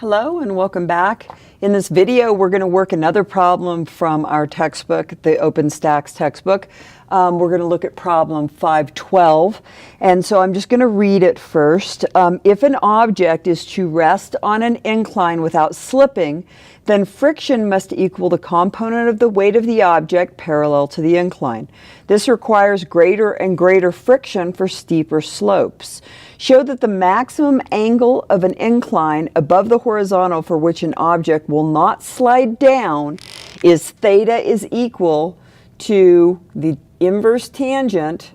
Hello and welcome back. In this video, we're going to work another problem from our textbook, the OpenStax textbook. We're going to look at problem 512. And so I'm just going to read it first. If an object is to rest on an incline without slipping, then friction must equal the component of the weight of the object parallel to the incline. This requires greater and greater friction for steeper slopes. Show that the maximum angle of an incline above the horizontal for which an object will not slide down is theta is equal to the inverse tangent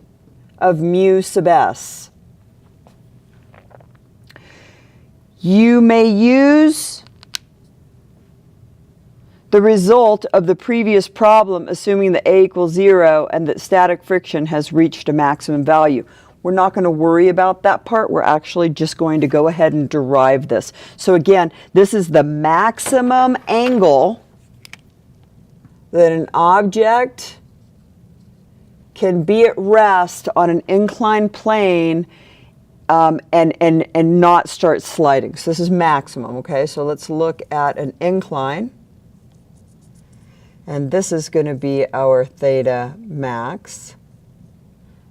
of mu sub s. You may use the result of the previous problem assuming that a equals 0 and that static friction has reached a maximum value. We're not going to worry about that part. We're actually just going to go ahead and derive this. So again, this is the maximum angle that an object can be at rest on an inclined plane and not start sliding. So this is maximum, okay? So let's look at an incline. And this is going to be our theta max.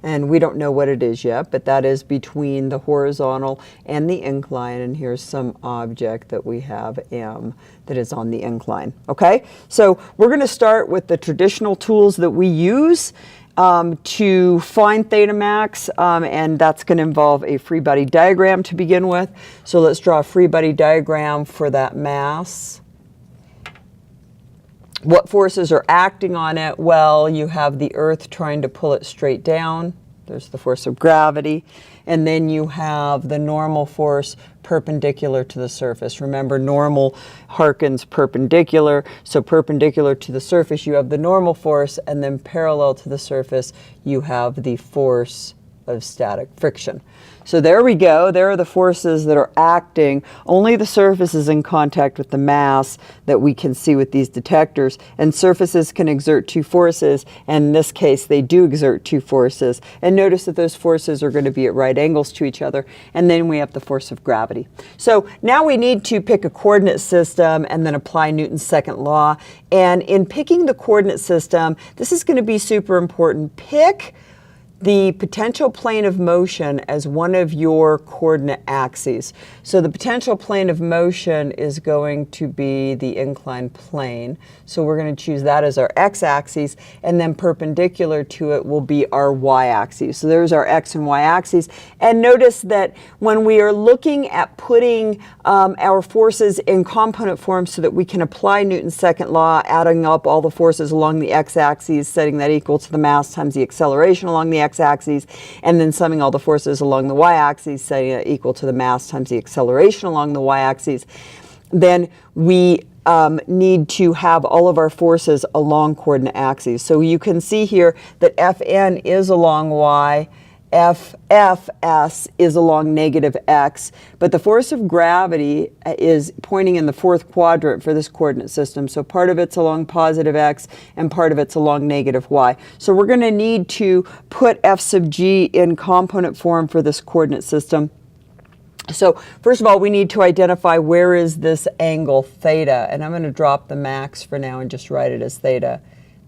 And we don't know what it is yet, but that is between the horizontal and the incline. And here's some object that we have M that is on the incline. Okay, so we're going to start with the traditional tools that we use to find theta max, and that's going to involve a free body diagram to begin with. So let's draw a free body diagram for that mass. What forces are acting on it? Well, you have the Earth trying to pull it straight down. There's the force of gravity. And then you have the normal force perpendicular to the surface. Remember, normal harkens perpendicular. So perpendicular to the surface, you have the normal force, and then parallel to the surface, you have the force of static friction. So there we go. There are the forces that are acting. Only the surface is in contact with the mass that we can see with these detectors. And surfaces can exert two forces. And in this case, they do exert two forces. And notice that those forces are going to be at right angles to each other. And then we have the force of gravity. So now we need to pick a coordinate system and then apply Newton's second law. And in picking the coordinate system, this is going to be super important. Pick the potential plane of motion as one of your coordinate axes. So the potential plane of motion is going to be the inclined plane. So we're going to choose that as our x-axis, and then perpendicular to it will be our y-axis. So there's our x and y-axis. And notice that when we are looking at putting our forces in component form so that we can apply Newton's second law, adding up all the forces along the x-axis, setting that equal to the mass times the acceleration along the x-axis, and then summing all the forces along the y-axis, setting it equal to the mass times the acceleration along the y-axis, then we need to have all of our forces along coordinate axes. So you can see here that Fn is along y, Fs is along negative x, but the force of gravity is pointing in the fourth quadrant for this coordinate system. So part of it's along positive x and part of it's along negative y. So we're going to need to put F sub g in component form for this coordinate system. So first of all, we need to identify where is this angle theta, and I'm going to drop the max for now and just write it as theta.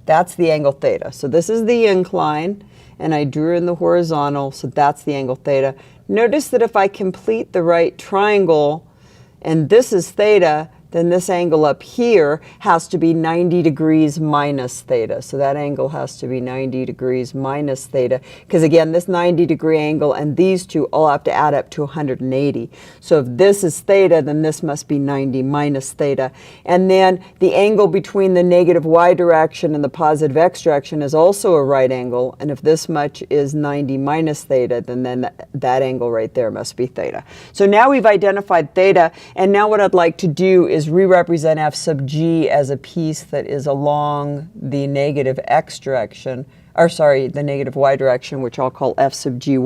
That's the angle theta. So this is the incline, and I drew in the horizontal, so that's the angle theta. Notice that if I complete the right triangle, and this is theta, then this angle up here has to be 90 degrees minus theta. So that angle has to be 90 degrees minus theta, because again, this 90-degree angle and these two all have to add up to 180. So if this is theta, then this must be 90 minus theta. And then the angle between the negative y direction and the positive x direction is also a right angle. And if this much is 90 minus theta, then that angle right there must be theta. So now we've identified theta, and now what I'd like to do is re-represent F sub g as a piece that is along the negative x direction, or sorry, the negative y direction, which I'll call F sub gy,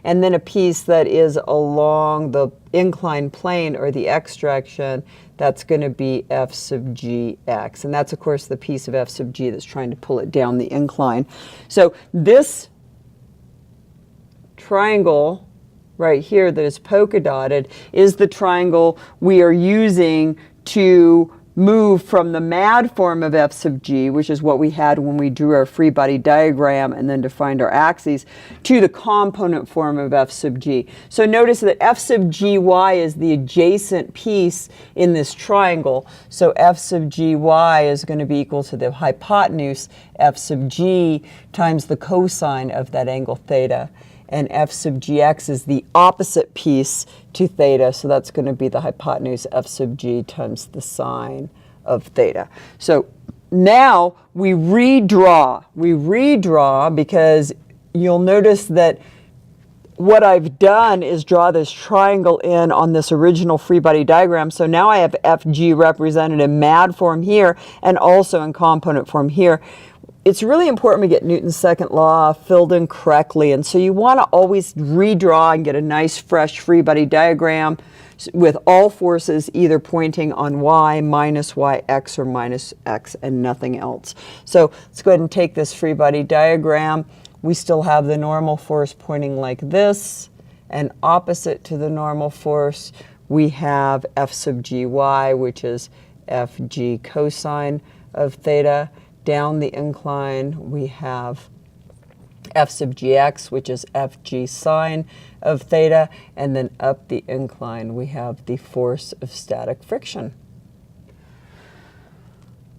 and then a piece that is along the inclined plane, or the x direction, that's going to be F sub gx. And that's, of course, the piece of F sub g that's trying to pull it down the incline. So this triangle right here that is polka dotted is the triangle we are using to move from the mad form of f sub g, which is what we had when we drew our free body diagram and then defined our axes, to the component form of f sub g. So notice that f sub gy is the adjacent piece in this triangle. So f sub gy is going to be equal to the hypotenuse f sub g times the cosine of that angle theta. And f sub gx is the opposite piece to theta, so that's going to be the hypotenuse f sub g times the sine of theta. So now we redraw because you'll notice that what I've done is draw this triangle in on this original free body diagram. So now I have fg represented in mad form here and also in component form here. It's really important we get Newton's second law filled in correctly, and so you want to always redraw and get a nice fresh free body diagram with all forces either pointing on y, minus y, x, or minus x, and nothing else. So let's go ahead and take this free body diagram. We still have the normal force pointing like this, and opposite to the normal force we have f sub gy, which is fg cosine of theta. Down the incline, we have f sub gx, which is fg sine of theta. And then up the incline, we have the force of static friction.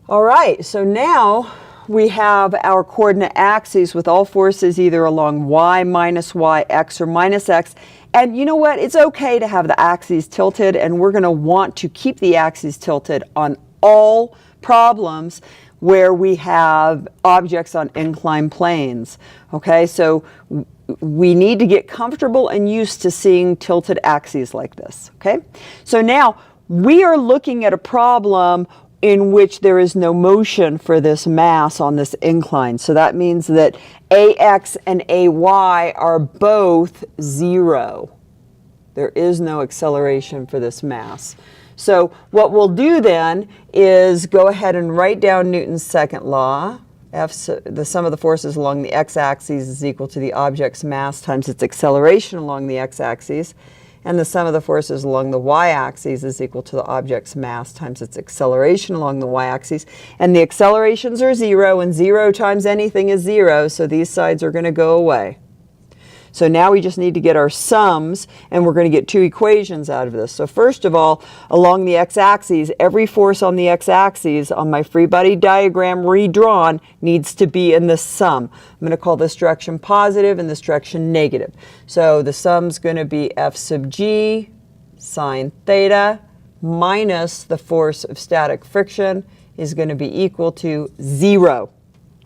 All right, so now we have our coordinate axes with all forces either along y, minus y, x, or minus x. And you know what? It's okay to have the axes tilted, and we're going to want to keep the axes tilted on all problems where we have objects on inclined planes. Okay, so we need to get comfortable and used to seeing tilted axes like this. Okay, so now we are looking at a problem in which there is no motion for this mass on this incline. So that means that ax and ay are both 0. There is no acceleration for this mass. So what we'll do then is go ahead and write down Newton's second law. The sum of the forces along the x-axis is equal to the object's mass times its acceleration along the x-axis. And the sum of the forces along the y-axis is equal to the object's mass times its acceleration along the y-axis. And the accelerations are 0, and 0 times anything is 0, so these sides are going to go away. So now we just need to get our sums, and we're going to get two equations out of this. So first of all, along the x-axis, every force on the x-axis on my free body diagram redrawn needs to be in the sum. I'm going to call this direction positive and this direction negative. So the sum's going to be f sub g sine theta minus the force of static friction is going to be equal to 0.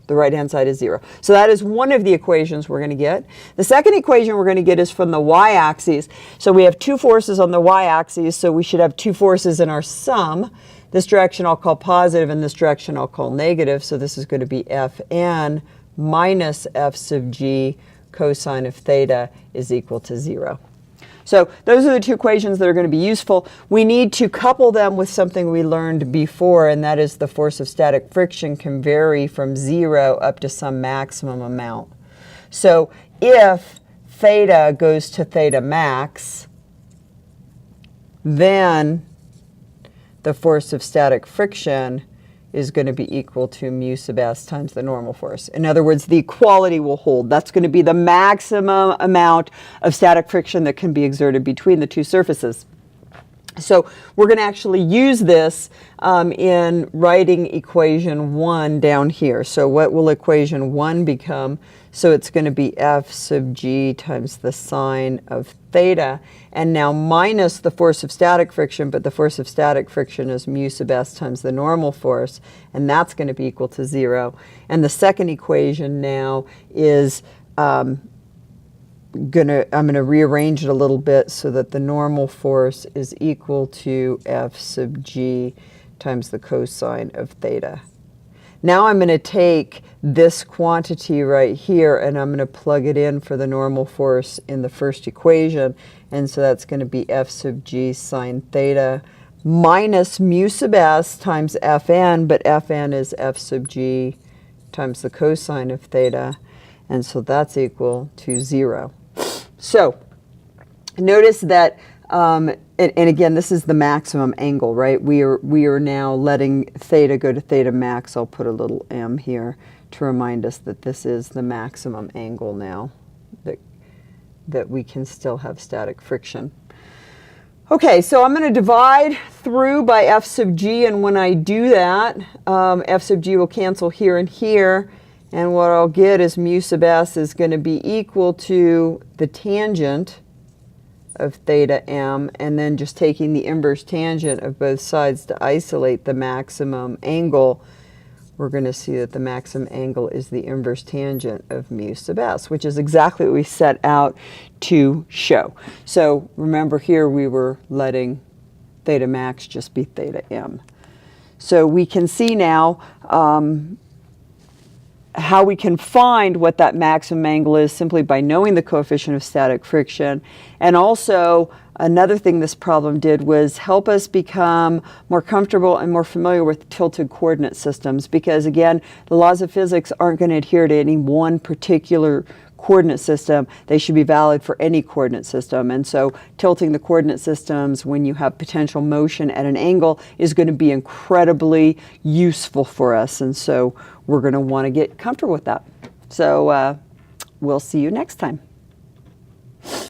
The right-hand side is 0. So that is one of the equations we're going to get. The second equation we're going to get is from the y-axis. So we have two forces on the y-axis, so we should have two forces in our sum. This direction I'll call positive, and this direction I'll call negative. So this is going to be Fn minus f sub g cosine of theta is equal to 0. So those are the two equations that are going to be useful. We need to couple them with something we learned before, and that is the force of static friction can vary from 0 up to some maximum amount. So if theta goes to theta max, then the force of static friction is going to be equal to mu sub s times the normal force. In other words, the equality will hold. That's going to be the maximum amount of static friction that can be exerted between the two surfaces. So we're going to actually use this in writing equation 1 down here. So what will equation 1 become? So it's going to be f sub g times the sine of theta, and now minus the force of static friction, but the force of static friction is mu sub s times the normal force, and that's going to be equal to 0. And the second equation now is I'm going to rearrange it a little bit so that the normal force is equal to f sub g times the cosine of theta. Now I'm going to take this quantity right here, and I'm going to plug it in for the normal force in the first equation. And so that's going to be f sub g sine theta minus mu sub s times Fn, but Fn is f sub g times the cosine of theta. And so that's equal to 0. So Notice that, and again, this is the maximum angle, right? We are now letting theta go to theta max. I'll put a little m here to remind us that this is the maximum angle now, that we can still have static friction. Okay, so I'm going to divide through by f sub g, and when I do that, f sub g will cancel here and here, and what I'll get is mu sub s is going to be equal to the tangent of theta m, and then just taking the inverse tangent of both sides to isolate the maximum angle, we're going to see that the maximum angle is the inverse tangent of mu sub s, which is exactly what we set out to show. So remember, here we were letting theta max just be theta m. So we can see now how we can find what that maximum angle is simply by knowing the coefficient of static friction. And also, another thing this problem did was help us become more comfortable and more familiar with tilted coordinate systems, because again, the laws of physics aren't going to adhere to any one particular coordinate system. They should be valid for any coordinate system. And so tilting the coordinate systems when you have potential motion at an angle is going to be incredibly useful for us. And so we're going to want to get comfortable with that. So we'll see you next time.